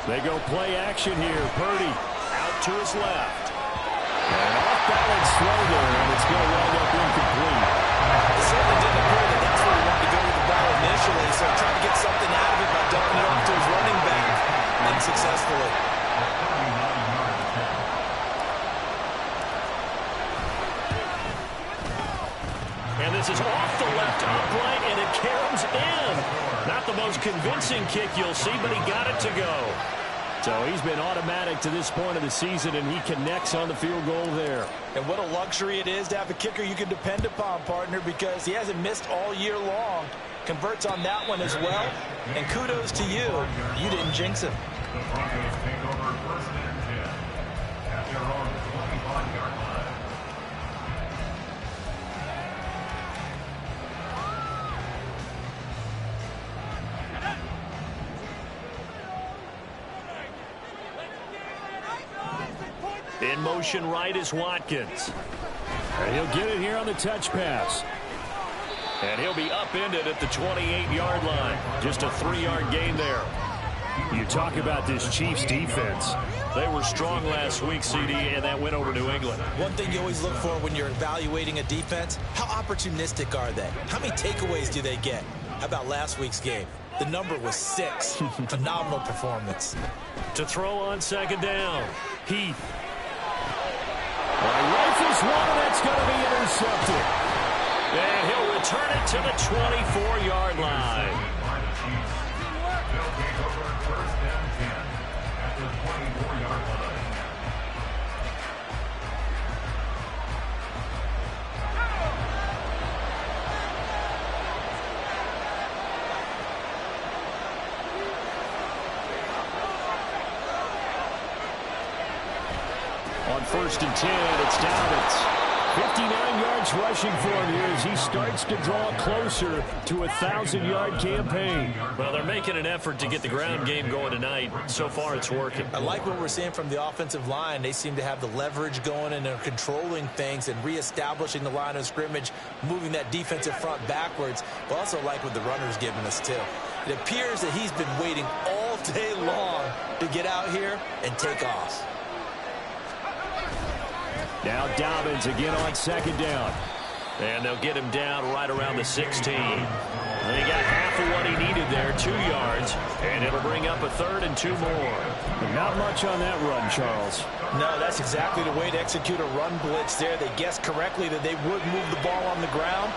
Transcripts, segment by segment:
They go play action here. Purdy out to his left. And off-balance throw there, and it's going to wind up incomplete. It certainly didn't appear that that's where he wanted to go with the ball initially, so trying to get something out of it by dumping it off to his running back, and successfully. And this is off the left upright, and it caroms in. Not the most convincing kick you'll see, but he got it to go. So he's been automatic to this point of the season, and he connects on the field goal there. And what a luxury it is to have a kicker you can depend upon, partner, because he hasn't missed all year long. Converts on that one as well. And kudos to you. You didn't jinx him. The Broncos take over first and 10 at their own 25-yard line. In motion right is Watkins. And he'll get it here on the touch pass. And he'll be upended at the 28-yard line. Just a 3-yard gain there. You talk about this Chiefs defense. They were strong last week, CD, and that went over New England. One thing you always look for when you're evaluating a defense, how opportunistic are they? How many takeaways do they get? How about last week's game? The number was 6. Phenomenal performance. To throw on second down. Heath. Rifles one, that's going to be intercepted. And he'll return it to the 24-yard line. They'll take over first and 10 at the 24-yard line. On first and 10, it's Dobbins. 59 yards rushing for him here as he starts to draw closer to a 1,000-yard campaign. Well, they're making an effort to get the ground game going tonight. So far, it's working. I like what we're seeing from the offensive line. They seem to have the leverage going, and they're controlling things and reestablishing the line of scrimmage, moving that defensive front backwards. But also like what the runner's giving us, too. It appears that he's been waiting all day long to get out here and take off. Now Dobbins again on second down. And they'll get him down right around the 16. And he got half of what he needed there, 2 yards. And it'll bring up a 3rd and 2 more. But not much on that run, Charles. No, that's exactly the way to execute a run blitz there. They guessed correctly that they would move the ball on the ground,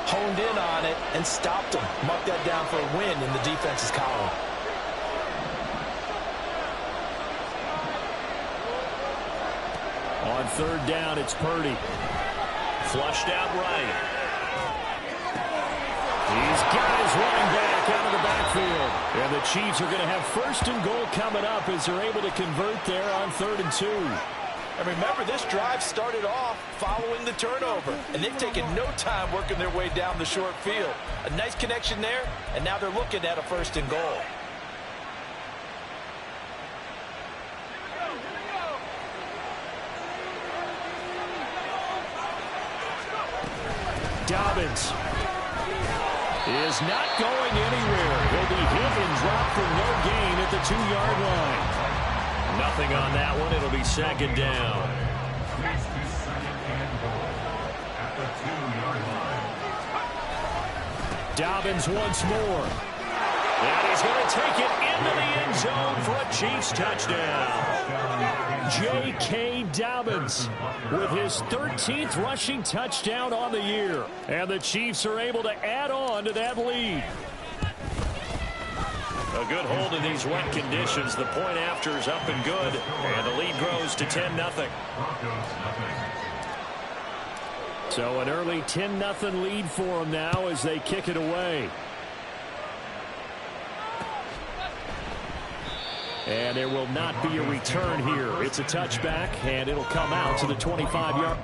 honed in on it, and stopped them. Marked that down for a win in the defense's column. On third down, it's Purdy. Flushed out right. He's got his running back out of the backfield. And the Chiefs are going to have first and goal coming up as they're able to convert there on 3rd and 2. And remember, this drive started off following the turnover. And they've taken no time working their way down the short field. A nice connection there, and now they're looking at a first and goal. Dobbins is not going anywhere. He'll be hit and dropped for no gain at the 2-yard line. Nothing on that one. It'll be second down. Dobbins once more. And he's going to take it into the end zone for a Chiefs touchdown. J.K. Dobbins with his 13th rushing touchdown on the year. And the Chiefs are able to add on to that lead. A good hold in these wet conditions. The point after is up and good. And the lead grows to 10-0. So an early 10-0 lead for them now as they kick it away. And there will not be a return here. It's a touchback, and it'll come out to the 25-yard.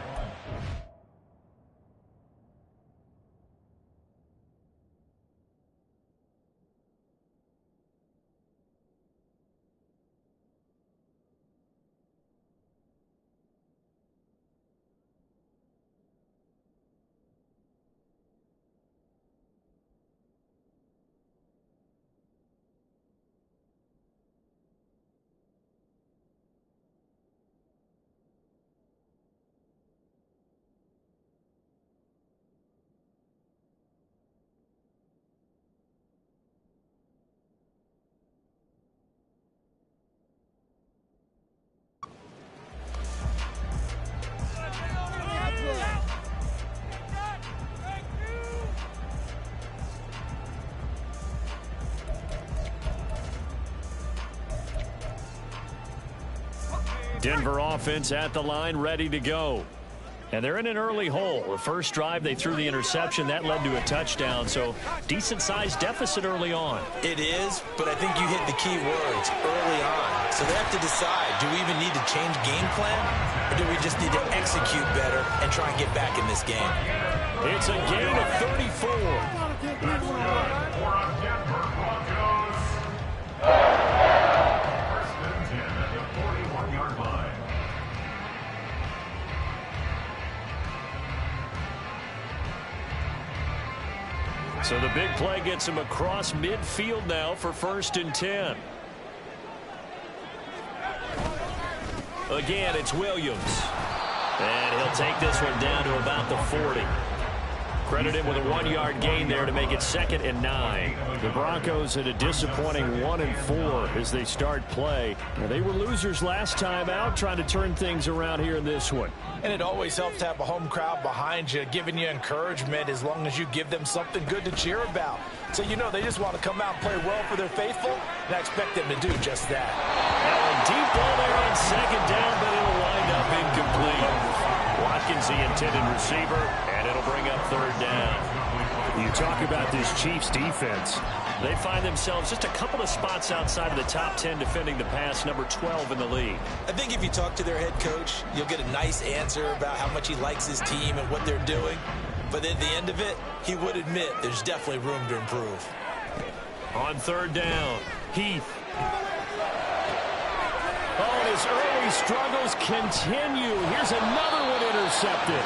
Denver offense at the line, ready to go. And they're in an early hole. The first drive, they threw the interception. That led to a touchdown, so decent-sized deficit early on. It is, but I think you hit the key words, early on. So they have to decide, do we even need to change game plan, or do we just need to execute better and try and get back in this game? It's a gain of 34. That's good for our Denver Broncos. First and 10 at the 41-yard line. So the big play gets him across midfield now for 1st and 10. Again, it's Williams. And he'll take this one down to about the 40. Credit him with a 1-yard gain there to make it 2nd and 9. The Broncos had a disappointing 1-4 as they start play. Now, they were losers last time out, trying to turn things around here in this one. And it always helps to have a home crowd behind you, giving you encouragement as long as you give them something good to cheer about. So you know they just want to come out and play well for their faithful, and I expect them to do just that. Now a deep ball there on 2nd down, but it'll wind up incomplete. Watkins, the intended receiver, and it'll bring up 3rd down. You talk about this Chiefs defense. They find themselves just a couple of spots outside of the top 10 defending the pass, number 12 in the league. I think if you talk to their head coach, you'll get a nice answer about how much he likes his team and what they're doing. But at the end of it, he would admit there's definitely room to improve. On 3rd down, Heath. Oh, and his early struggles continue. Here's another one intercepted.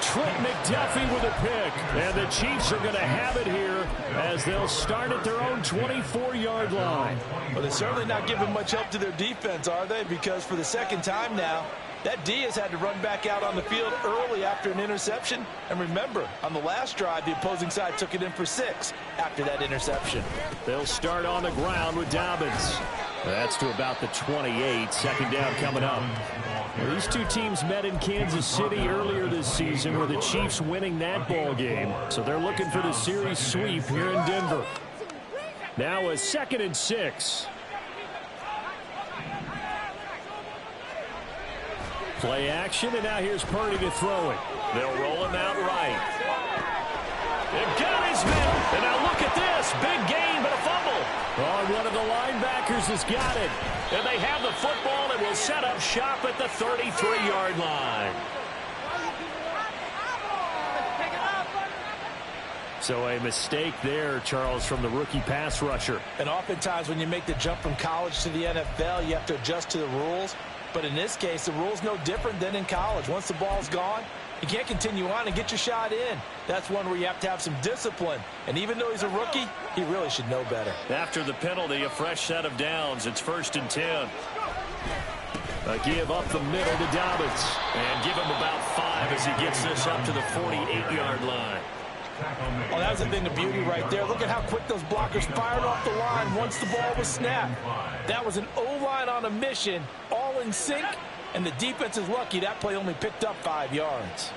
Trent McDuffie with a pick. And the Chiefs are going to have it here as they'll start at their own 24-yard line. Well, they're certainly not giving much help to their defense, are they? Because for the 2nd time now, that D has had to run back out on the field early after an interception. And remember, on the last drive, the opposing side took it in for 6 after that interception. They'll start on the ground with Dobbins. That's to about the 28. 2nd down coming up. Well, these two teams met in Kansas City earlier this season with the Chiefs winning that ball game. So they're looking for the series sweep here in Denver. Now a 2nd and 6. Play action, and now here's Purdy to throw it. They'll roll him out right. They've got his man. And now look at this. Big gain, but a fumble. Oh, one of the linebackers has got it. And they have the football and will set up shop at the 33-yard line. So a mistake there, Charles, from the rookie pass rusher. And oftentimes when you make the jump from college to the NFL, you have to adjust to the rules. But in this case, the rule's no different than in college. Once the ball's gone, you can't continue on and get your shot in. That's one where you have to have some discipline. And even though he's a rookie, he really should know better. After the penalty, a fresh set of downs. It's 1st and 10. A give up the middle to Dobbins. And give him about 5 as he gets this up to the 48-yard line. Well, that was the thing of beauty right there. Look at how quick those blockers fired off the line once the ball was snapped. That was an O-line on a mission, all in sync, and the defense is lucky that play only picked up 5 yards.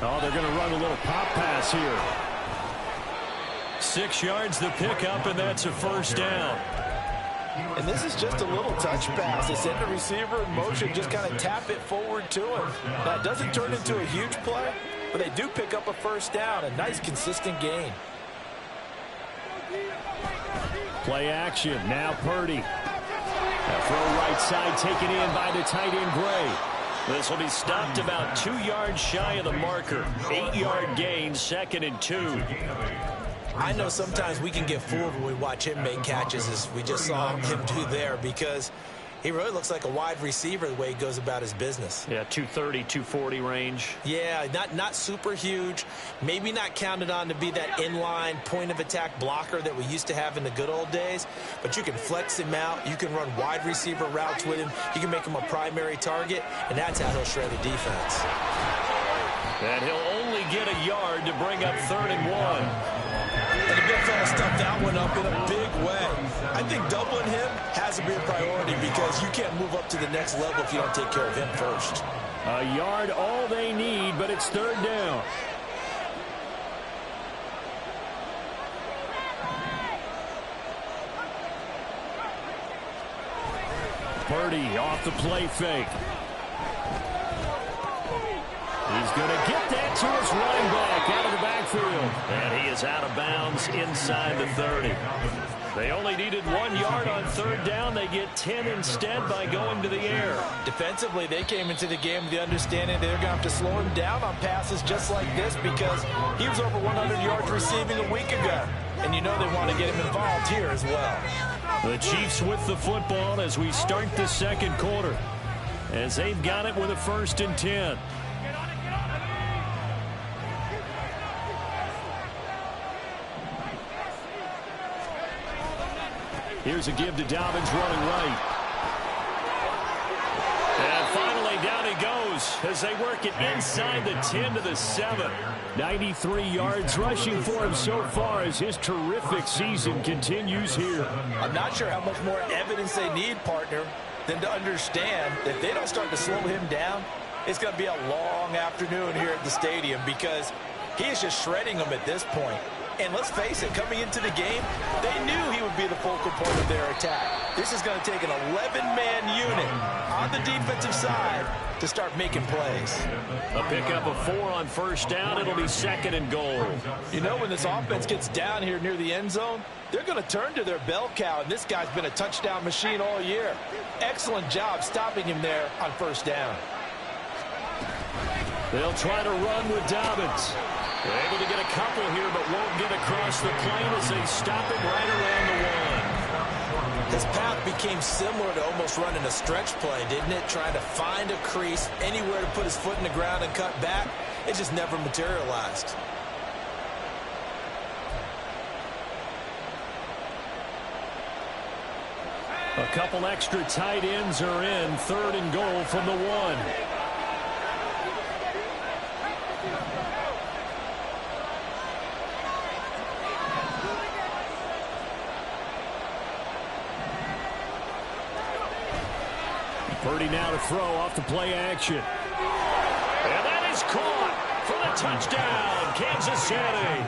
Oh, they're going to run a little pop pass here. 6 yards the pickup, and that's a 1st down. And this is just a little touch pass. They send the receiver in motion, just kind of tap it forward to him. Now, it doesn't turn into a huge play, but they do pick up a 1st down, a nice, consistent gain. Play action. Now Purdy. A throw right side taken in by the tight end Gray. This will be stopped about 2 yards shy of the marker. 8-yard gain, 2nd and 2. I know sometimes we can get fooled when we watch him make catches, as we just saw him do there, because he really looks like a wide receiver the way he goes about his business. Yeah, 230, 240 range. Yeah, not super huge. Maybe not counted on to be that inline point-of-attack blocker that we used to have in the good old days, but you can flex him out. You can run wide receiver routes with him. You can make him a primary target, and that's how he'll shred a defense. And he'll only get a yard to bring up 3rd and 1. And the big fella stuffed that one up in a big way. I think doubling him has to be a priority because you can't move up to the next level if you don't take care of him first. A yard all they need, but it's 3rd down. Purdy off the play fake. He's going to get that to his running back out of the backfield. And he is out of bounds inside the 30. They only needed 1 yard on third down. They get 10 instead by going to the air. Defensively, they came into the game with the understanding they're going to have to slow him down on passes just like this because he was over 100 yards receiving a week ago. And you know they want to get him involved here as well. The Chiefs with the football as we start the second quarter. As they've got it with a 1st and 10. Here's a give to Dobbins running right. And finally down he goes as they work it inside the 10 to the 7. 93 yards rushing for him so far as his terrific season continues here. I'm not sure how much more evidence they need, partner, than to understand that if they don't start to slow him down, it's going to be a long afternoon here at the stadium because he is just shredding them at this point. And let's face it, coming into the game, they knew he would be the focal point of their attack. This is going to take an 11-man unit on the defensive side to start making plays. A pickup of 4 on first down. It'll be 2nd and goal. You know, when this offense gets down here near the end zone, they're going to turn to their bell cow, and this guy's been a touchdown machine all year. Excellent job stopping him there on first down. They'll try to run with Dobbins. They're able to get a couple here, but won't get across the plane as they stop it right around the 1. His path became similar to almost running a stretch play, didn't it? Trying to find a crease, anywhere to put his foot in the ground and cut back. It just never materialized. A couple extra tight ends are in. 3rd and goal from the 1. Purdy now to throw off the play action. And that is caught for the touchdown, Kansas City.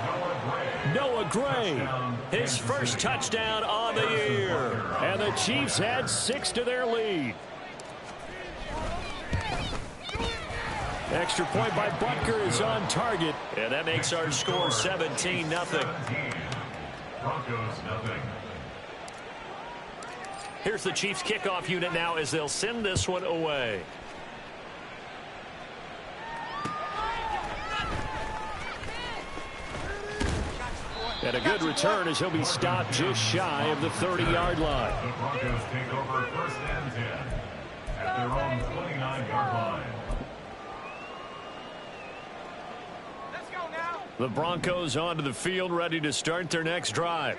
Noah Gray, his first touchdown on the year. And the Chiefs add 6 to their lead. Extra point by Butker is on target. And that makes our score 17-0. Broncos, nothing. Here's the Chiefs kickoff unit now as they'll send this one away. And a good return as he'll be stopped just shy of the 30-yard line. The Broncos take over 1st and 10 at their own 29-yard line. The Broncos onto the field ready to start their next drive.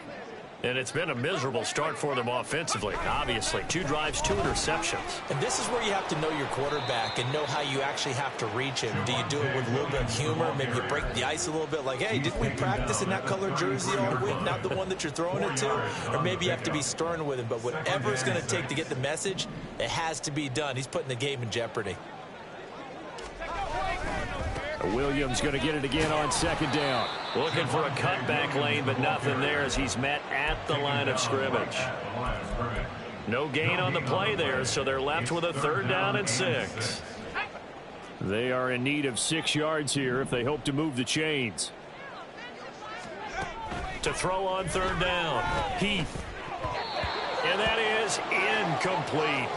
And it's been a miserable start for them offensively. Obviously, 2 drives, 2 interceptions. And this is where you have to know your quarterback and know how you actually have to reach him. Do you do it with a little bit of humor? Maybe you break the ice a little bit like, hey, didn't we practice in that color jersey all week, not the one that you're throwing it to? Or maybe you have to be stern with him. But whatever it's going to take to get the message, it has to be done. He's putting the game in jeopardy. Williams going to get it again on 2nd down. Looking for a cutback lane, but nothing there as he's met at the line of scrimmage. No gain on the play there, so they're left with a 3rd down and 6. They are in need of 6 yards here if they hope to move the chains. To throw on 3rd down, Heath. And that is incomplete.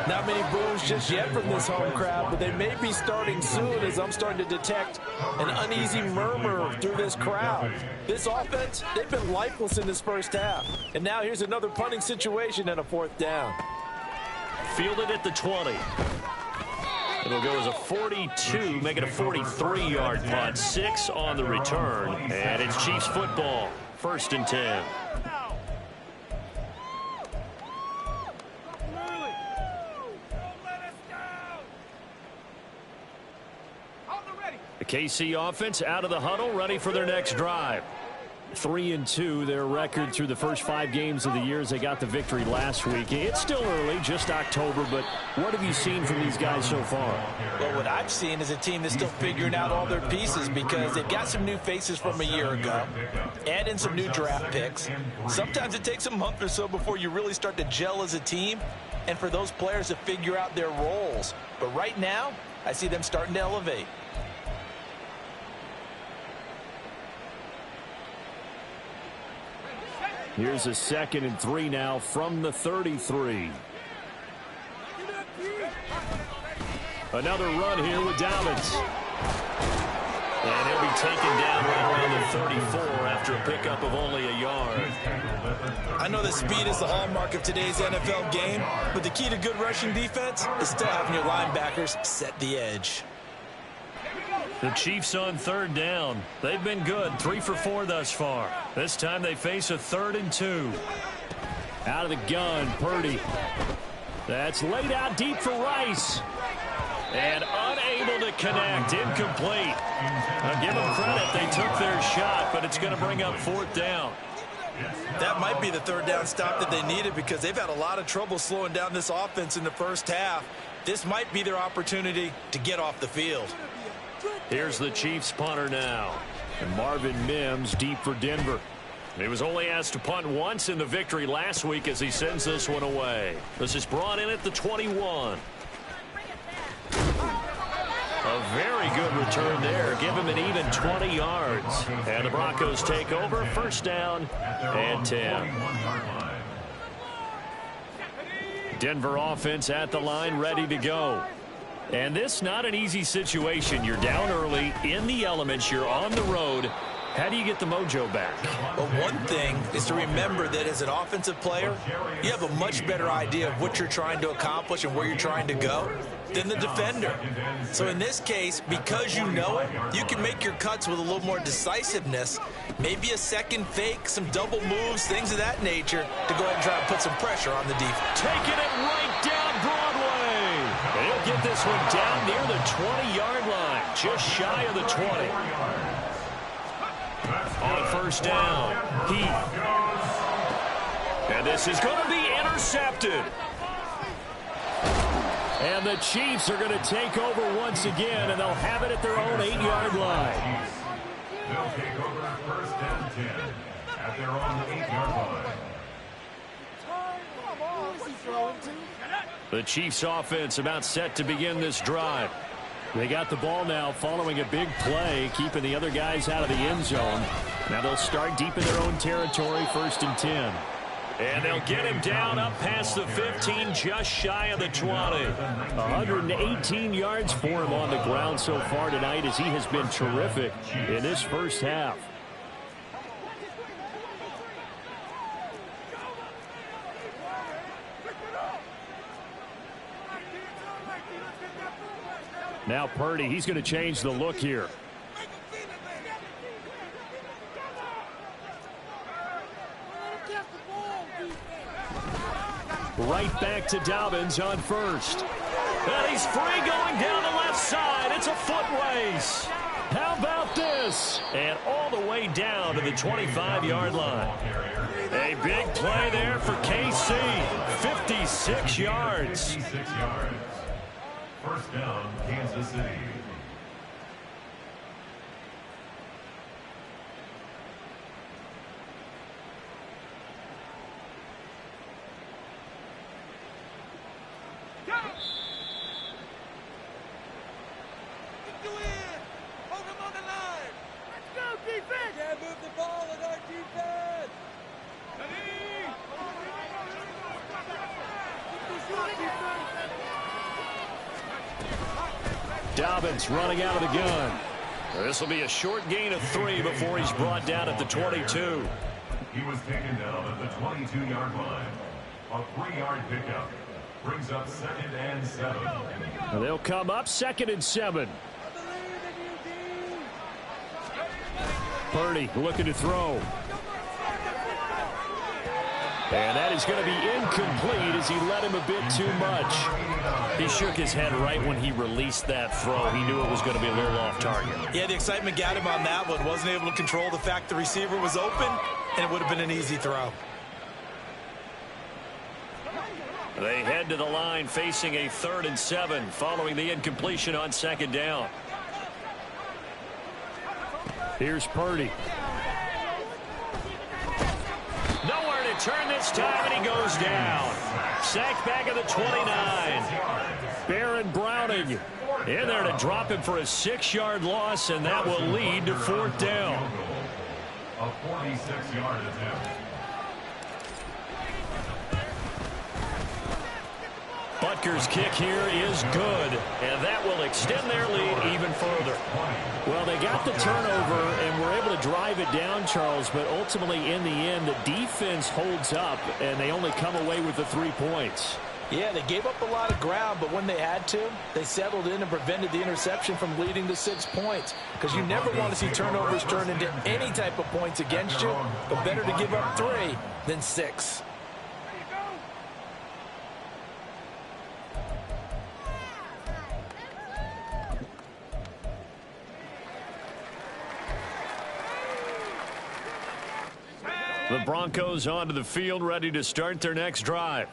Not many boos just yet from this home crowd, but they may be starting soon as I'm starting to detect an uneasy murmur through this crowd. This offense, they've been lifeless in this first half. And now here's another punting situation and a 4th down. Fielded at the 20. It'll go as a 42, make it a 43-yard punt. 6 on the return, and it's Chiefs football. 1st and 10. The KC offense out of the huddle, ready for their next drive. 3-2, their record through the first 5 games of the year as they got the victory last week. It's still early, just October, but what have you seen from these guys so far? Well, what I've seen is a team that's still figuring out all their pieces because they've got some new faces from a year ago, add in some new draft picks. Sometimes it takes a month or so before you really start to gel as a team, and for those players to figure out their roles. But right now, I see them starting to elevate. Here's a 2nd and 3 now from the 33. Another run here with Dobbins. And he'll be taken down right around the 34 after a pickup of only a yard. I know that speed is the hallmark of today's NFL game, but the key to good rushing defense is still having your linebackers set the edge. The Chiefs on 3rd down. They've been good, 3 for 4 thus far. This time they face a 3rd and 2. Out of the gun, Purdy. That's laid out deep for Rice. And unable to connect, incomplete. I'll give them credit, they took their shot, but it's going to bring up 4th down. That might be the 3rd down stop that they needed because they've had a lot of trouble slowing down this offense in the first half. This might be their opportunity to get off the field. Here's the Chiefs punter now. And Marvin Mims deep for Denver. He was only asked to punt once in the victory last week as he sends this one away. This is brought in at the 21. A very good return there. Give him an even 20 yards. And the Broncos take over. 1st down and 10. Denver offense at the line, ready to go. And this not an easy situation. You're down early, in the elements, you're on the road. How do you get the mojo back? Well, one thing is to remember that as an offensive player, you have a much better idea of what you're trying to accomplish and where you're trying to go than the defender. So in this case, because you know it, you can make your cuts with a little more decisiveness, maybe a second fake, some double moves, things of that nature, to go ahead and try to put some pressure on the defense. Taking it right down Broadway. And he'll get this one down near the 20-yard line, just shy of the 20. On 1st down, Heath. And this is going to be intercepted. And the Chiefs are going to take over once again, and they'll have it at their own 8-yard line. They'll take over 1st and 10 at their own 8-yard line. The Chiefs offense about set to begin this drive. They got the ball now following a big play, keeping the other guys out of the end zone. Now they'll start deep in their own territory, 1st and 10. And they'll get him down up past the 15, just shy of the 20. 118 yards for him on the ground so far tonight as he has been terrific in this first half. Now Purdy, he's going to change the look here. Right back to Dobbins on 1st. And he's free going down the left side. It's a foot race. How about this? And all the way down to the 25-yard line. A big play there for KC. 56 yards. 56 yards. 1st down, Kansas City. Dobbins running out of the gun. This will be a short gain of 3 before he's brought down at the 22. He was taken down at the 22-yard line. A 3-yard pickup brings up 2nd and 7. They'll come up 2nd and 7. Purdy looking to throw. And that is going to be incomplete as he let him a bit too much. He shook his head right when he released that throw. He knew it was going to be a little off target. Yeah, the excitement got him on that one. Wasn't able to control the fact the receiver was open, and it would have been an easy throw. They head to the line facing a 3rd and 7 following the incompletion on 2nd down. Here's Purdy. Nowhere to return this time, and he goes down. Sacked back at the 29. Baron Browning in there to drop him for a 6-yard loss, and that will lead to 4th down. A 46-yard attempt. Butker's kick here is good, and that will extend their lead even further. Well, they got the turnover and were able to drive it down, Charles, but ultimately in the end, the defense holds up, and they only come away with the 3 points. Yeah, they gave up a lot of ground, but when they had to, they settled in and prevented the interception from leading to 6 points. Because you never want to see turnovers turn into any type of points against you, but better to give up 3 than 6. The Broncos onto the field, ready to start their next drive.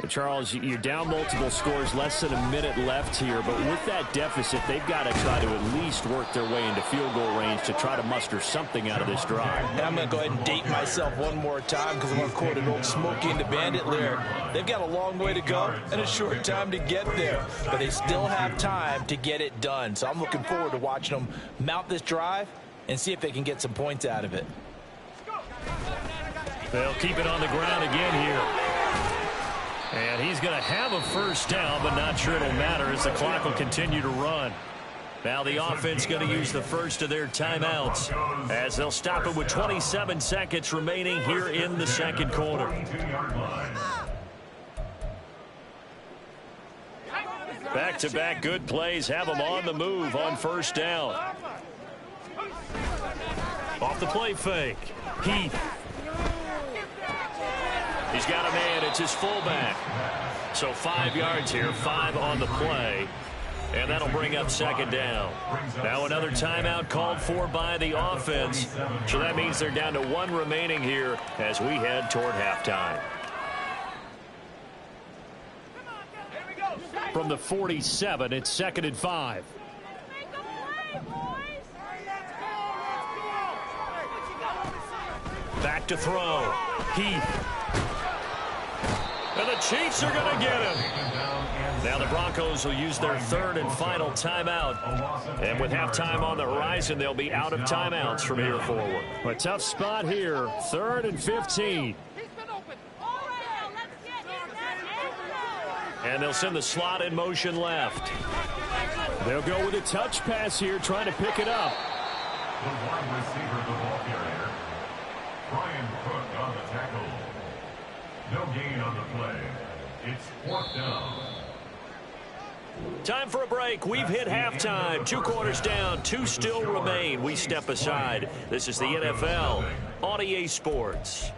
And Charles, you're down multiple scores, less than a minute left here, but with that deficit, they've got to try to at least work their way into field goal range to try to muster something out of this drive. And I'm going to go ahead and date myself one more time because I'm going to quote an old Smokey and the Bandit lyric. They've got a long way to go and a short time to get there, but they still have time to get it done. So I'm looking forward to watching them mount this drive and see if they can get some points out of it. They'll keep it on the ground again here. And he's going to have a first down, but not sure it'll matter as the clock will continue to run. Now the offense going to use the first of their timeouts as they'll stop it with 27 seconds remaining here in the second quarter. Back-to-back good plays have them on the move on first down. Off the play fake. Heath. He's got a man. It's his fullback. So 5 yards here, 5 on the play. And that'll bring up second down. Now another timeout called for by the offense. So that means they're down to 1 remaining here as we head toward halftime. From the 47, it's 2nd and 5. Back to throw. Heath. And the Chiefs are going to get him. Now the Broncos will use their 3rd and final timeout. And with halftime on the horizon, they'll be out of timeouts from here forward. A tough spot here. 3rd and 15. And they'll send the slot in motion left. They'll go with a touch pass here, trying to pick it up. The wide receiver, the ball carrier, Brian Cook on the tackle. No gain on the play. It's 4th down. Time for a break. We've hit halftime. 2 quarters down. 2 still remain. We step aside. This is the NFL on EA Sports.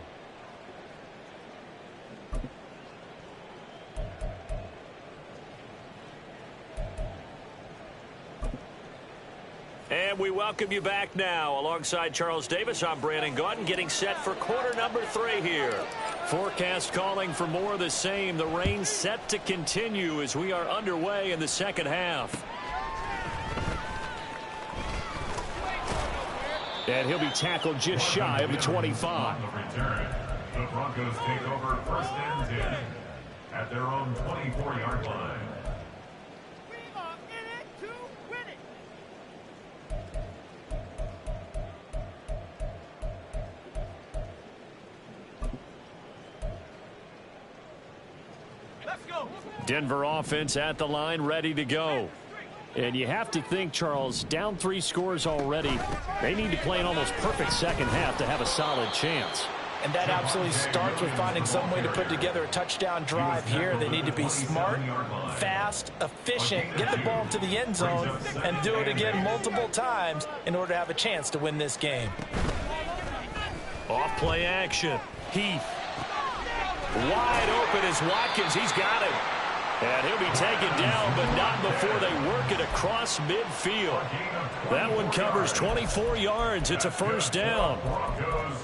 And we welcome you back now. Alongside Charles Davis, I'm Brandon Gaudin, getting set for quarter number 3 here. Forecast calling for more of the same. The rain set to continue as we are underway in the second half. And he'll be tackled just shy of the 25. The Broncos take over 1st and 10 at their own 24-yard line. Denver offense at the line, ready to go. And you have to think, Charles, down 3 scores already. They need to play an almost perfect second half to have a solid chance. And that absolutely starts with finding some way to put together a touchdown drive here. They need to be smart, fast, efficient, get the ball to the end zone, and do it again multiple times in order to have a chance to win this game. Off play action. Heath. Wide open is Watkins. He's got it. And he'll be taken down, but not before they work it across midfield. That one covers 24 yards. It's a first down.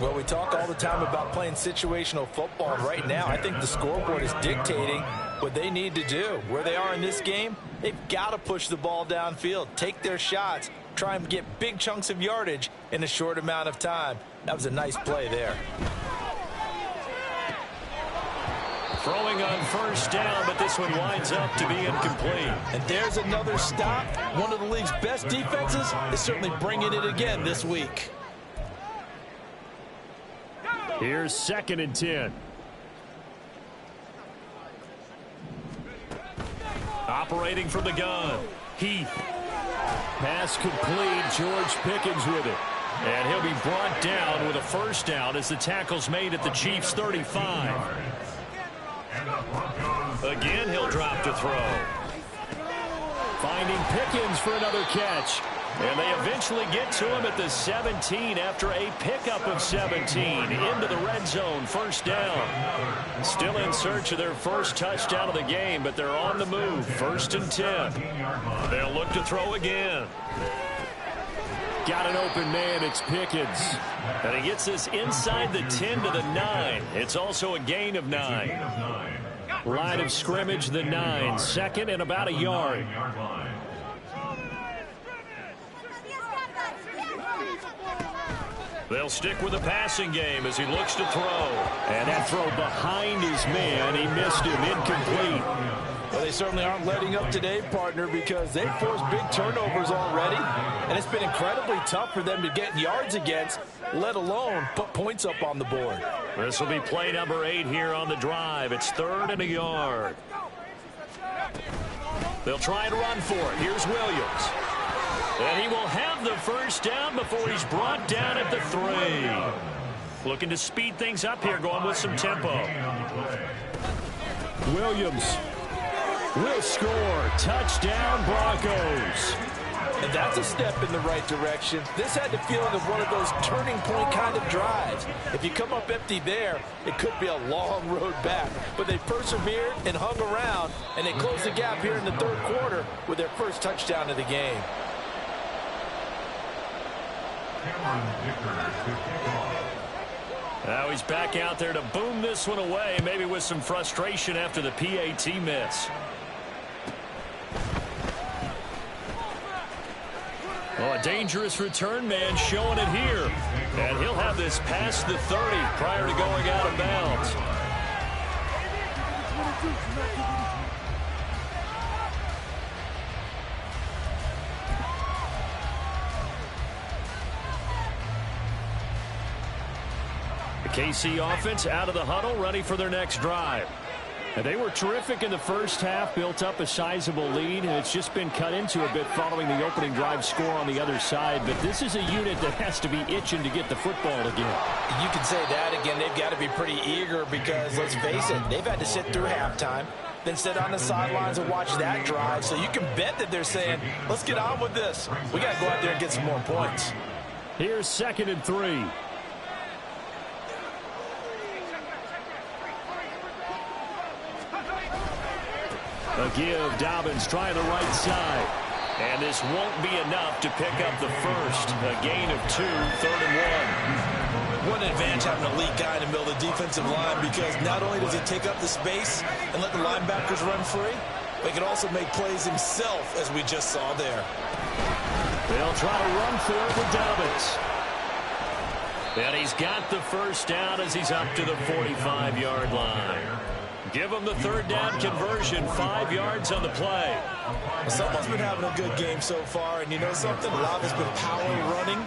Well, we talk all the time about playing situational football. Right now, I think the scoreboard is dictating what they need to do. Where they are in this game, they've got to push the ball downfield, take their shots, try and get big chunks of yardage in a short amount of time. That was a nice play there. Throwing on first down, but this one winds up to be incomplete. And there's another stop. One of the league's best defenses is certainly bringing it again this week. Here's 2nd and 10. Operating from the gun. Heath. Pass complete. George Pickens with it. And he'll be brought down with a first down as the tackle's made at the Chiefs' 35. Again, he'll drop to throw. Finding Pickens for another catch. And they eventually get to him at the 17 after a pickup of 17 into the red zone. First down. Still in search of their first touchdown of the game, but they're on the move. 1st and 10. They'll look to throw again. Got an open man. It's Pickens. And he gets this inside the 10 to the 9. It's also a gain of 9. Line of scrimmage, the 9. 2nd and about a yard. They'll stick with the passing game as he looks to throw. And that throw behind his man. He missed him. Incomplete. Well, they certainly aren't letting up today, partner, because they've forced big turnovers already. And it's been incredibly tough for them to get yards against, let alone put points up on the board. This will be play number 8 here on the drive. It's 3rd and a yard. They'll try and run for it. Here's Williams. And he will have the first down before he's brought down at the 3. Looking to speed things up here, going with some tempo. Williams will score. Touchdown, Broncos. And that's a step in the right direction. This had the feeling of one of those turning point kind of drives. If you come up empty there, it could be a long road back. But they persevered and hung around, and they closed the gap here in the 3rd quarter with their first touchdown of the game. Now he's back out there to boom this one away, maybe with some frustration after the PAT miss. Oh, a dangerous return man showing it here. And he'll have this past the 30 prior to going out of bounds. The KC offense out of the huddle, ready for their next drive. And they were terrific in the first half, built up a sizable lead, and it's just been cut into a bit following the opening drive score on the other side. But this is a unit that has to be itching to get the football again. You can say that again. They've got to be pretty eager because, let's face it, they've had to sit through halftime, then sit on the sidelines and watch that drive. So you can bet that they're saying, let's get on with this. We got to go out there and get some more points. Here's 2nd and 3. A give. Dobbins trying the right side. And this won't be enough to pick up the first. A gain of 2, 3rd and 1. What an advantage having an elite guy in the middle of the defensive line, because not only does he take up the space and let the linebackers run free, but he can also make plays himself, as we just saw there. They'll try to run for it with Dobbins. And he's got the first down as he's up to the 45-yard line. Give him the 3rd down conversion, 5 yards on the play. Someone's been having a good game so far, and you know something? A lot has been power running.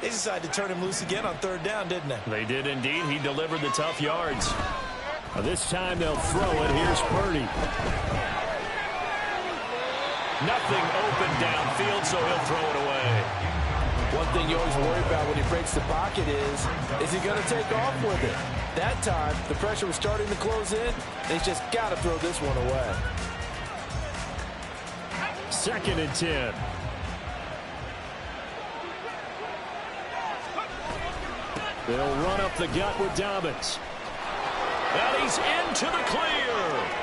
They decided to turn him loose again on 3rd down, didn't they? They did indeed. He delivered the tough yards. This time they'll throw it. Here's Purdy. Nothing open downfield, so he'll throw it away. One thing you always worry about when he breaks the pocket is he going to take off with it? That time, the pressure was starting to close in, and he's just got to throw this one away. 2nd and 10. They'll run up the gut with Dobbins. And he's into the clear.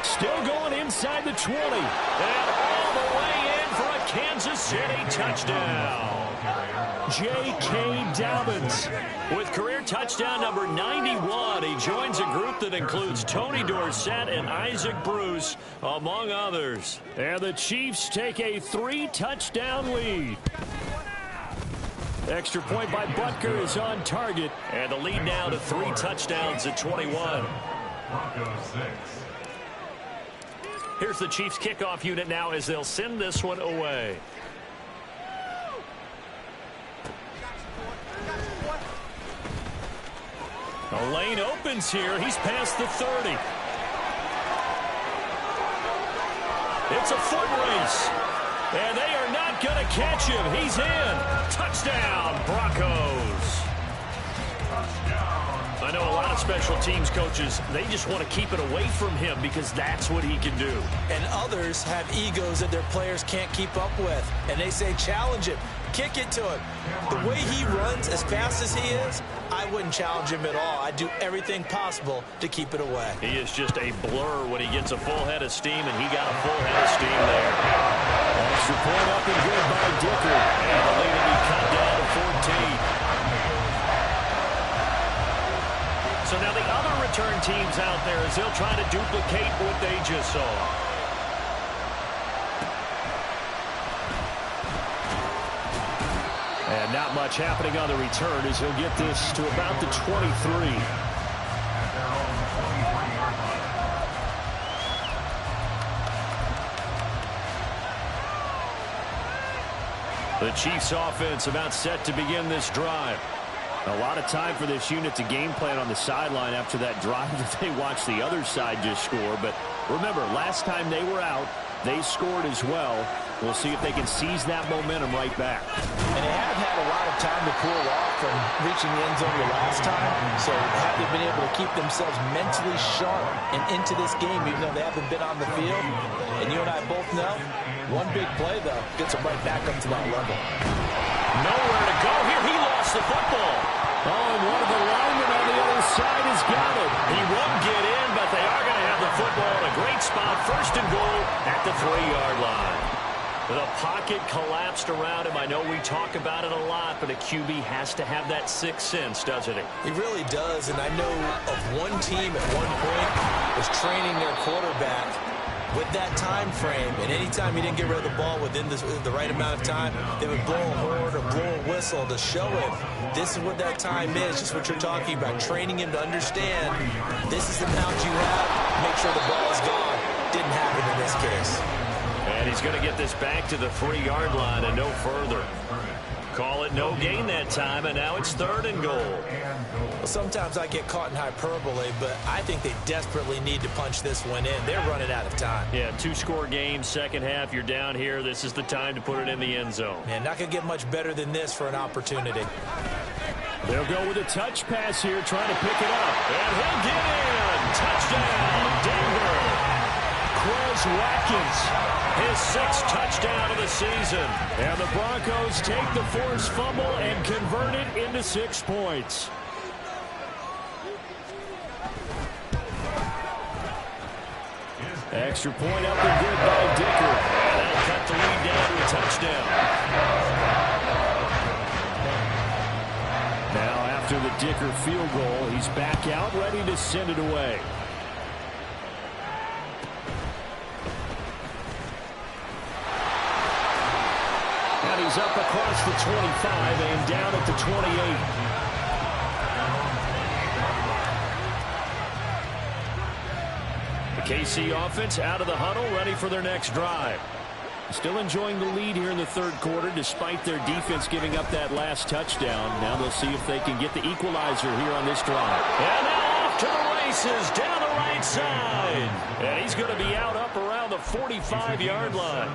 Still going inside the 20. And all the way in for a Kansas City touchdown. J.K. Dobbins with career touchdown number 91. He joins a group that includes Tony Dorsett and Isaac Bruce, among others. And the Chiefs take a 3-touchdown lead. Extra point by Butker is on target. And the lead now to 3 touchdowns at 21. Broncos 6, Here's the Chiefs kickoff unit now as they'll send this one away. The lane opens here. He's past the 30. It's a foot race. And they are not going to catch him. He's in. Touchdown, Broncos. I know a lot of special teams coaches, they just want to keep it away from him because that's what he can do. And others have egos that their players can't keep up with. And they say, challenge him. Kick it to him. The way he runs as fast as he is, I wouldn't challenge him at all. I'd do everything possible to keep it away. He is just a blur when he gets a full head of steam, and he got a full head of steam there. Extra point up and good by Dicker. And the lead will be cut down to 14. So now the other return teams out there as they'll try to duplicate what they just saw. And not much happening on the return as he'll get this to about the 23. The Chiefs offense about set to begin this drive. A lot of time for this unit to game plan on the sideline after that drive that they watched the other side just score. But remember, last time they were out, they scored as well. We'll see if they can seize that momentum right back. And they haven't had a lot of time to cool off from reaching the end zone the last time. So have they been able to keep themselves mentally sharp and into this game even though they haven't been on the field? And you and I both know, one big play, though, gets them right back up to that level. Nowhere to go here. He lost the football. Oh, and one of the linemen on the other side has got it. He won't get in, but they are going to have the football in a great spot. First and goal at the 3-yard line. The pocket collapsed around him. I know we talk about it a lot, but a QB has to have that sixth sense, doesn't he? He really does, and I know of one team at one point was training their quarterback with that time frame, and anytime he didn't get rid of the ball within the right amount of time, they would blow a horn or blow a whistle to show him this is what that time is, just what you're talking about, training him to understand this is the amount you have, make sure the ball is gone. Didn't happen in this case. And he's going to get this back to the 3-yard line and no further. Call it no gain that time, and now it's 3rd and goal. Well, sometimes I get caught in hyperbole, but I think they desperately need to punch this one in. They're running out of time. Yeah, 2-score game, second half. You're down here. This is the time to put it in the end zone. Man, not going to get much better than this for an opportunity. They'll go with a touch pass here, trying to pick it up. And he'll get in. Touchdown, Denver. Quez Watkins, his 6th touchdown of the season. And the Broncos take the forced fumble and convert it into 6 points. Extra point up and good by Dicker. And that'll cut the lead down to a touchdown. Now after the Dicker field goal, he's back out ready to send it away. And he's up across the 25 and down at the 28. KC offense out of the huddle, ready for their next drive. Still enjoying the lead here in the 3rd quarter, despite their defense giving up that last touchdown. Now they'll see if they can get the equalizer here on this drive. And now off to the races, down the right side. And he's going to be out up around the 45-yard line.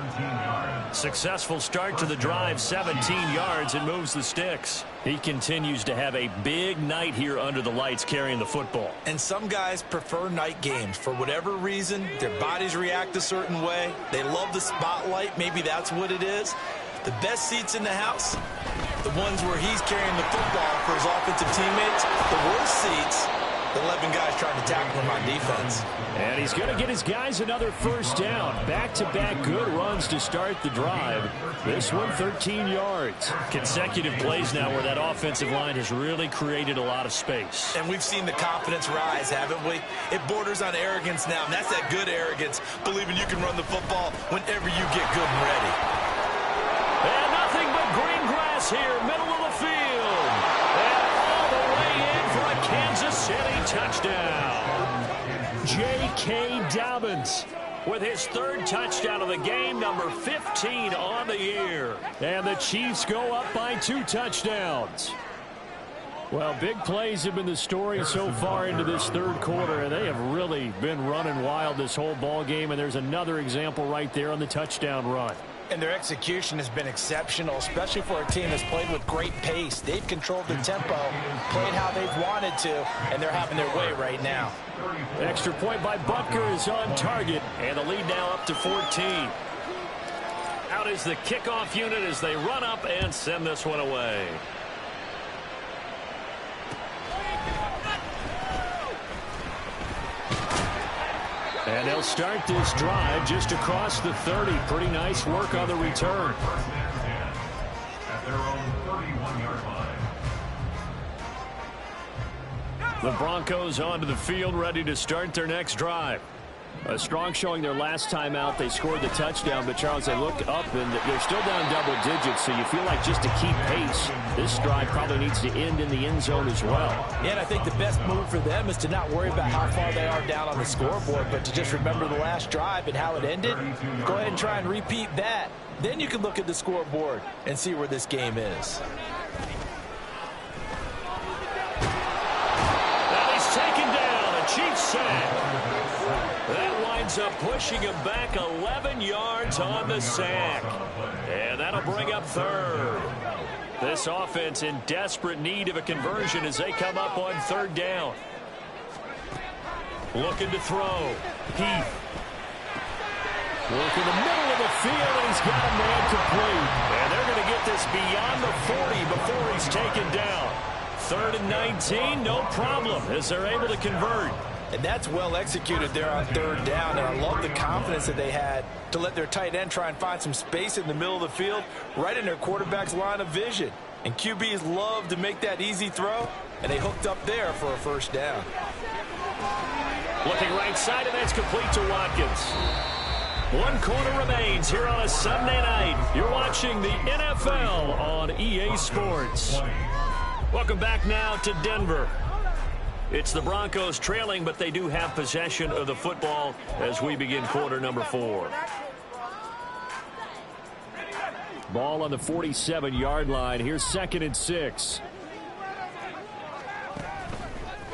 Successful start to the drive, 17 yards, and moves the sticks. He continues to have a big night here under the lights carrying the football. And some guys prefer night games. For whatever reason, their bodies react a certain way. They love the spotlight. Maybe that's what it is. The best seats in the house, the ones where he's carrying the football for his offensive teammates. The worst seats, the 11 guys trying to tackle him on defense. And he's going to get his guys another first down. Back-to-back good runs to start the drive. This one 13 yards. Consecutive plays now where that offensive line has really created a lot of space. And we've seen the confidence rise, haven't we? It borders on arrogance now, and that's that good arrogance, believing you can run the football whenever you get good and ready. And nothing but green grass here, middle of the field. And all the way in for a Kansas City touchdown. J.K. Dobbins with his third touchdown of the game, number 15 on the year. And the Chiefs go up by 2 touchdowns. Well, big plays have been the story so far into this third quarter, and they have really been running wild this whole ball game, and there's another example right there on the touchdown run. And their execution has been exceptional, especially for a team that's played with great pace. They've controlled the tempo, played how they've wanted to, and they're having their way right now. Extra point by Butker is on target, and the lead now up to 14. Out is the kickoff unit as they run up and send this one away. And they'll start this drive just across the 30. Pretty nice work on the return. At their own 31-yard line. The Broncos onto the field, ready to start their next drive. A strong showing their last time out. They scored the touchdown, but Charles, they look up and they're still down double digits, so you feel like just to keep pace, this drive probably needs to end in the end zone as well. Yeah, and I think the best move for them is to not worry about how far they are down on the scoreboard, but to just remember the last drive and how it ended. Go ahead and try and repeat that. Then you can look at the scoreboard and see where this game is. Now he's taken down. A Chiefs sack. That winds up pushing him back 11 yards on the sack. And that'll bring up third. This offense in desperate need of a conversion as they come up on third down. Looking to throw. Heath. Working the middle of the field, and he's got a man complete. And they're going to get this beyond the 40 before he's taken down. 3rd and 19, no problem, as they're able to convert. And that's well executed there on third down. And I love the confidence that they had to let their tight end try and find some space in the middle of the field, right in their quarterback's line of vision. And QBs love to make that easy throw, and they hooked up there for a first down. Looking right side, and that's complete to Watkins. 1 quarter remains here on a Sunday night. You're watching the NFL on EA Sports. Welcome back now to Denver. It's the Broncos trailing, but they do have possession of the football as we begin quarter number 4. Ball on the 47-yard line. Here's 2nd and 6.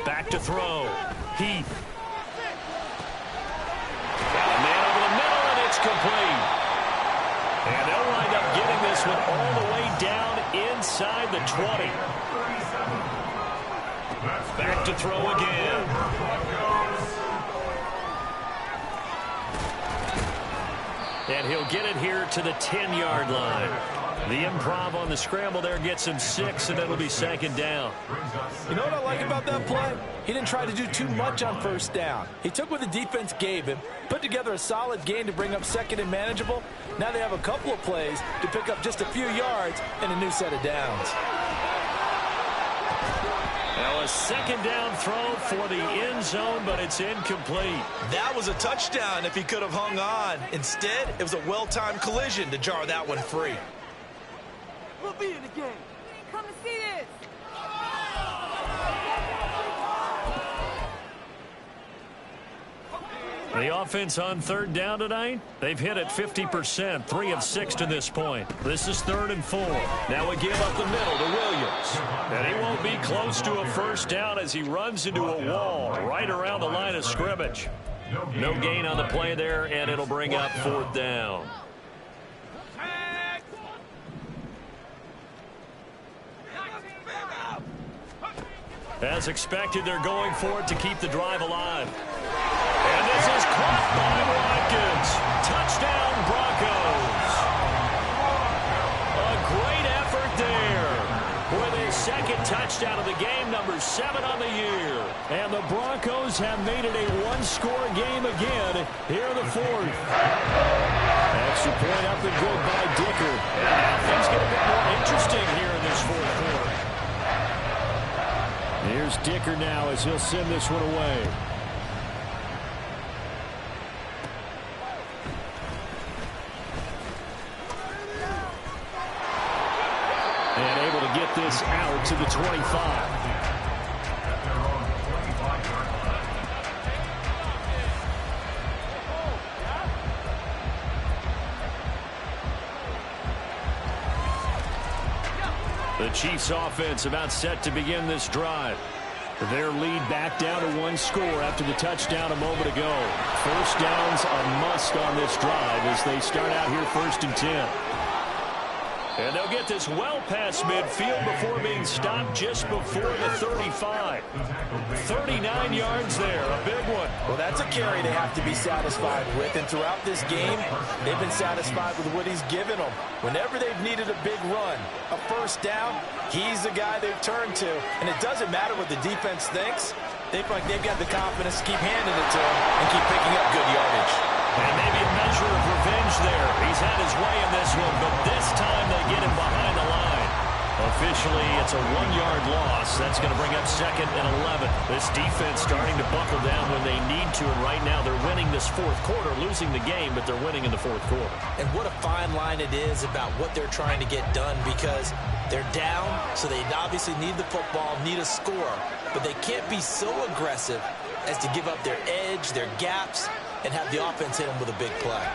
Back to throw. Heath. Got a man over the middle, and it's complete. And they'll wind up getting this one all the way down inside the 20. Back to throw again. And he'll get it here to the 10-yard line. The improv on the scramble there gets him 6, and it'll be 2nd down. You know what I like about that play? He didn't try to do too much on first down. He took what the defense gave him, put together a solid gain to bring up 2nd and manageable. Now they have a couple of plays to pick up just a few yards and a new set of downs. Now a 2nd down throw for the end zone, but it's incomplete. That was a touchdown if he could have hung on. Instead, it was a well-timed collision to jar that one free. We'll be in the game. Come and see this. The offense on 3rd down tonight, they've hit it 50%, 3 of 6 to this point. This is 3rd and 4. Now a give up the middle to Williams. And he won't be close to a first down as he runs into a wall right around the line of scrimmage. No gain on the play there, and it'll bring up 4th down. As expected, they're going for it to keep the drive alive. And this is caught by Watkins. Touchdown, Broncos. A great effort there with his 2nd touchdown of the game, number 7 on the year. And the Broncos have made it a 1-score game again here in the 4th. Extra point up and good by Dicker. And now things get a bit more interesting here in this 4th quarter. Here's Dicker now as he'll send this one away. And able to get this out to the 25. The Chiefs offense about set to begin this drive. Their lead back down to one score after the touchdown a moment ago. First down's a must on this drive as they start out here 1st and 10. And they'll get this well past midfield before being stopped just before the 35. 39 yards there, a big one. Well, that's a carry they have to be satisfied with. And throughout this game, they've been satisfied with what he's given them. Whenever they've needed a big run, a first down, he's the guy they've turned to. And it doesn't matter what the defense thinks. They feel like they've got the confidence to keep handing it to him and keep picking up good yardage. And maybe a measure of revenge there. He's had his way in this one, but this time they get him behind the line. Officially, it's a 1-yard loss. That's going to bring up 2nd and 11. This defense starting to buckle down when they need to, and right now they're winning this 4th quarter, losing the game, but they're winning in the 4th quarter. And what a fine line it is about what they're trying to get done, because they're down, so they obviously need the football, need a score, but they can't be so aggressive as to give up their edge, their gaps, and have the offense hit them with a big play.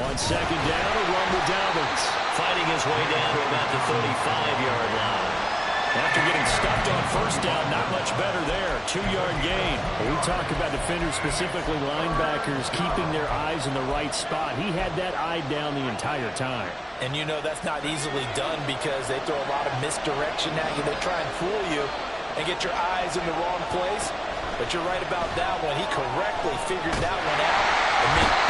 On 2nd down, a run with Dobbins, fighting his way down to about the 35-yard line. After getting stuffed on 1st down, not much better there. 2-yard gain. We talk about defenders, specifically linebackers, keeping their eyes in the right spot. He had that eye down the entire time. And you know that's not easily done because they throw a lot of misdirection at you. They try and fool you and get your eyes in the wrong place. But you're right about that one. He correctly figured that one out.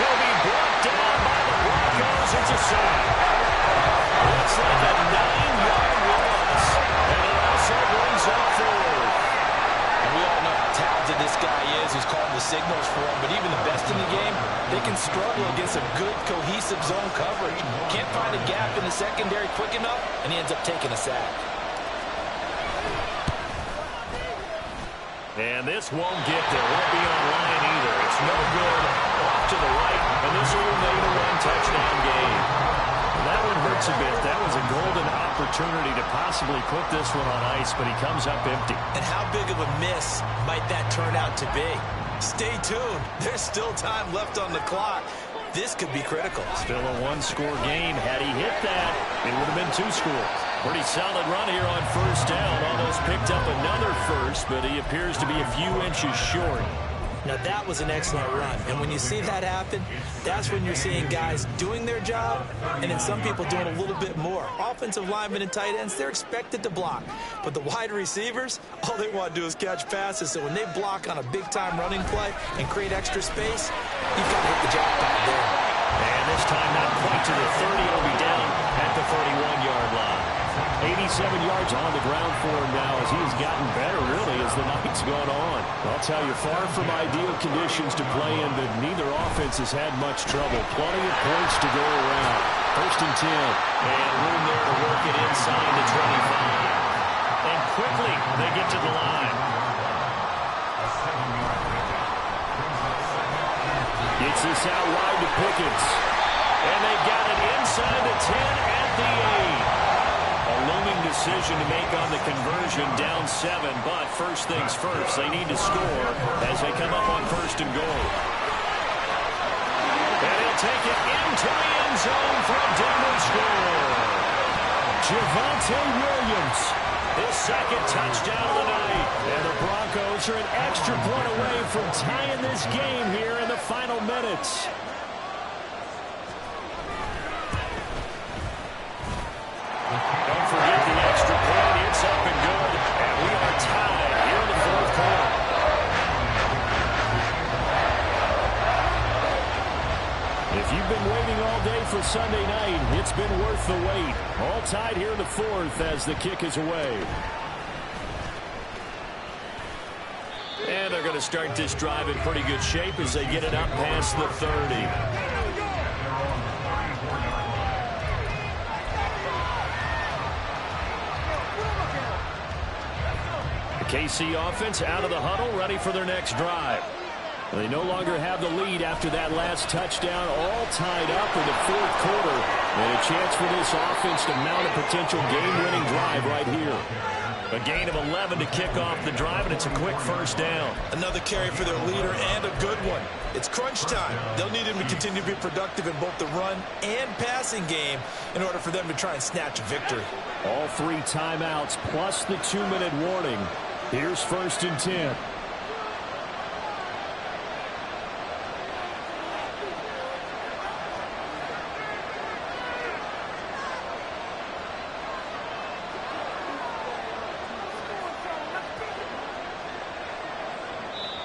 He'll be brought down by the Broncos. It's a sack. Looks like a 9-yard loss. And it also brings up 4th. And we all know how talented this guy is who's calling the signals for him. But even the best in the game, they can struggle against a good, cohesive zone coverage. Can't find a gap in the secondary quick enough, and he ends up taking a sack. And this won't get there. Won't be on line either. It's no good. Off to the right. And this will remain a 1-touchdown game. That one hurts a bit. That was a golden opportunity to possibly put this one on ice, but he comes up empty. And how big of a miss might that turn out to be? Stay tuned. There's still time left on the clock. This could be critical. Still a 1-score game. Had he hit that, it would have been 2 scores. Pretty solid run here on 1st down. Almost picked up another first, but he appears to be a few inches short. Now, that was an excellent run. And when you see that happen, that's when you're seeing guys doing their job and then some people doing a little bit more. Offensive linemen and tight ends, they're expected to block. But the wide receivers, all they want to do is catch passes. So when they block on a big-time running play and create extra space, you've got to hit the jackpot there. And this time not quite to the 30. It'll be down at the 31-yard line. 87 yards on the ground for him now as he has gotten better, really, as the night's gone on. I'll tell you, far from ideal conditions to play in, but neither offense has had much trouble. Plenty of points to go around. 1st and 10. And room there to work it inside the 25. And quickly, they get to the line. Gets this out wide to Pickens. And they got it inside the 10 at the 8. A looming decision to make on the conversion, down 7, but first things first, they need to score as they come up on 1st and goal. And he'll take it into the end zone for a Denver score. Javonte Williams, his 2nd touchdown of the night. And the Broncos are an extra point away from tying this game here in the final minutes. Don't forget the extra point. It's up and good. And we are tied here in the 4th quarter. If you've been waiting all day for Sunday night, it's been worth the wait. All tied here in the 4th as the kick is away. And they're going to start this drive in pretty good shape as they get it up past the 30. KC offense out of the huddle, ready for their next drive. They no longer have the lead after that last touchdown, all tied up in the 4th quarter. And a chance for this offense to mount a potential game-winning drive right here. A gain of 11 to kick off the drive, and it's a quick first down. Another carry for their leader, and a good one. It's crunch time. They'll need him to continue to be productive in both the run and passing game in order for them to try and snatch a victory. All 3 timeouts plus the 2-minute warning. Here's 1st and 10.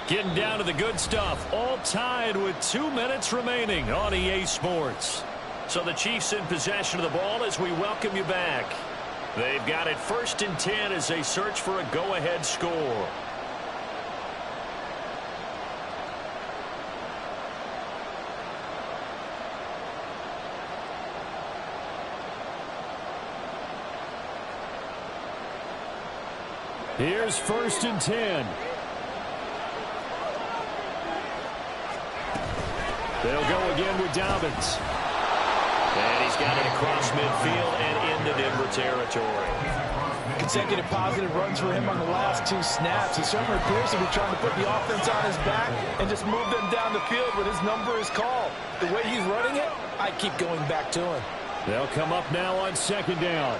Getting down to the good stuff, all tied with 2 minutes remaining on EA Sports. So the Chiefs in possession of the ball as we welcome you back. They've got it 1st and 10 as they search for a go-ahead score. Here's 1st and 10. They'll go again with Dobbins. And he's got it across midfield and into Denver territory. Consecutive positive runs for him on the last 2 snaps. He certainly appears to be trying to put the offense on his back and just move them down the field when his number is called. The way he's running it, I keep going back to him. They'll come up now on 2nd down.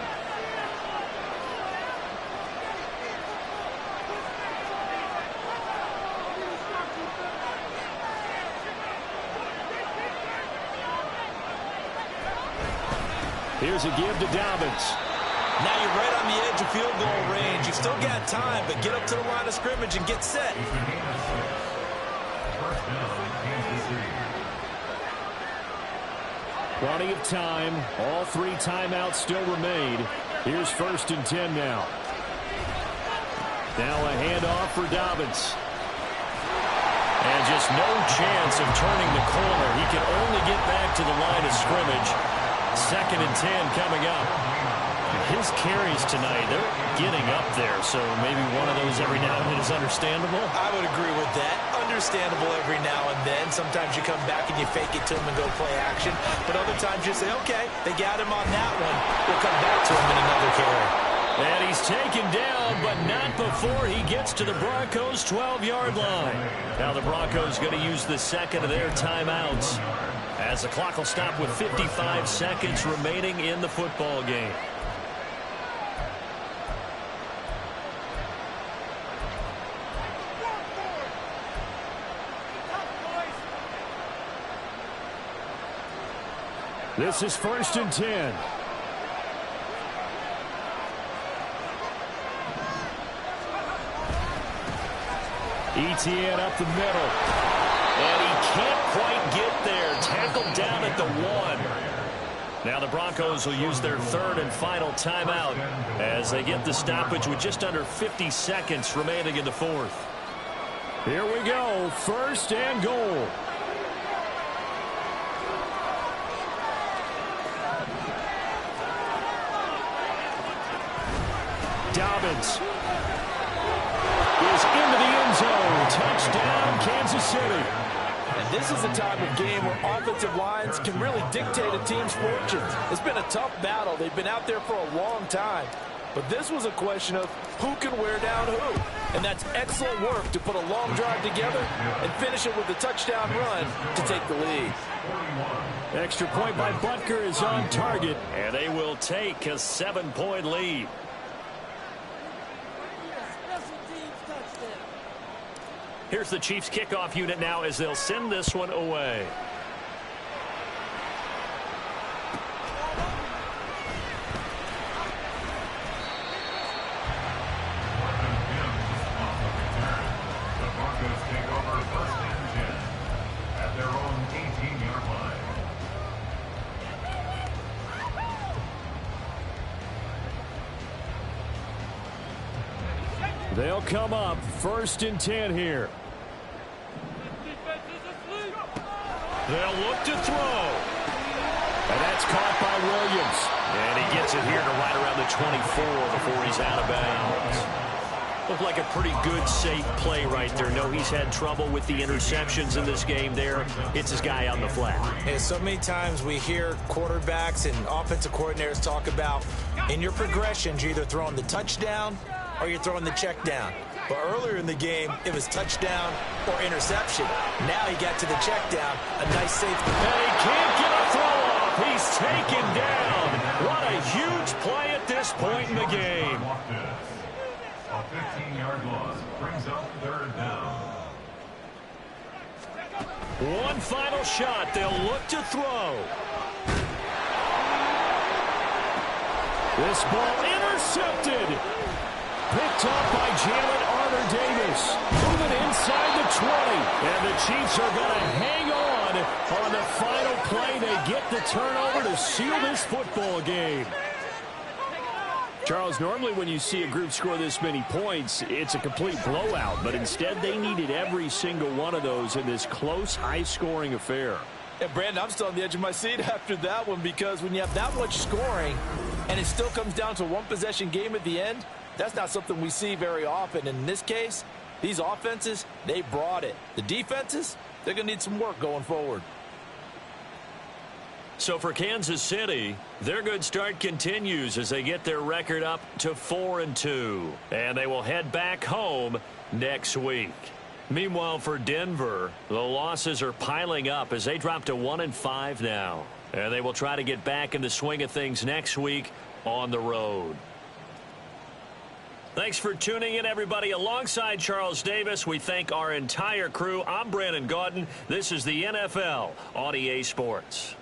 Here's a give to Dobbins. Now you're right on the edge of field goal range. You've still got time, but get up to the line of scrimmage and get set. Plenty of time. All 3 timeouts still remain. Here's 1st and 10 now. Now a handoff for Dobbins. And just no chance of turning the corner. He can only get back to the line of scrimmage. 2nd and 10 coming up. His carries tonight, they're getting up there, so maybe one of those every now and then is understandable. I would agree with that. Understandable every now and then. Sometimes you come back and you fake it to him and go play action. But other times you say, okay, they got him on that one. We'll come back to him in another carry. And he's taken down, but not before he gets to the Broncos' 12-yard line. Now the Broncos going to use the 2nd of their timeouts, as the clock will stop with 55 seconds remaining in the football game. This is 1st and 10. Etienne up the middle. And he can't quite get there. Tackled down at the 1. Now the Broncos will use their 3rd and final timeout as they get the stoppage with just under 50 seconds remaining in the 4th. Here we go. 1st and goal. Dobbins is into the end zone. Touchdown, Kansas City. And this is a type of game where offensive lines can really dictate a team's fortunes. It's been a tough battle. They've been out there for a long time. But this was a question of who can wear down who. And that's excellent work to put a long drive together and finish it with a touchdown run to take the lead. Extra point by Butker is on target, and they will take a 7-point lead. Here's the Chiefs kickoff unit now as they'll send this one away. The Broncos take over 1st and 10 at their own 18-yard line. They'll come up 1st and 10 here. They'll look to throw. And that's caught by Williams. And he gets it here to right around the 24 before he's out of bounds. Looked like a pretty good, safe play right there. No, he's had trouble with the interceptions in this game there. It's his guy on the flat. Yeah, so many times we hear quarterbacks and offensive coordinators talk about in your progressions, you're either throwing the touchdown or you're throwing the check down. But earlier in the game, it was touchdown or interception. Now he got to the check down, a nice safety. And he can't get a throw off. He's taken down. What a huge play at this point in the game. A 15-yard loss brings up third down. One final shot. They'll look to throw. This ball intercepted. Picked up by Jalen Armour-Davis. Moving inside the 20. And the Chiefs are going to hang on the final play. They get the turnover to seal this football game. Charles, normally when you see a group score this many points, it's a complete blowout. But instead, they needed every single one of those in this close, high-scoring affair. And, Brandon, I'm still on the edge of my seat after that one, because when you have that much scoring and it still comes down to a one-possession game at the end, that's not something we see very often. And in this case, these offenses, they brought it. The defenses, they're going to need some work going forward. So for Kansas City, their good start continues as they get their record up to 4-2. And they will head back home next week. Meanwhile, for Denver, the losses are piling up as they drop to 1-5 now. And they will try to get back in the swing of things next week on the road. Thanks for tuning in, everybody. Alongside Charles Davis, we thank our entire crew. I'm Brandon Gaudin. This is the NFL on EA Sports.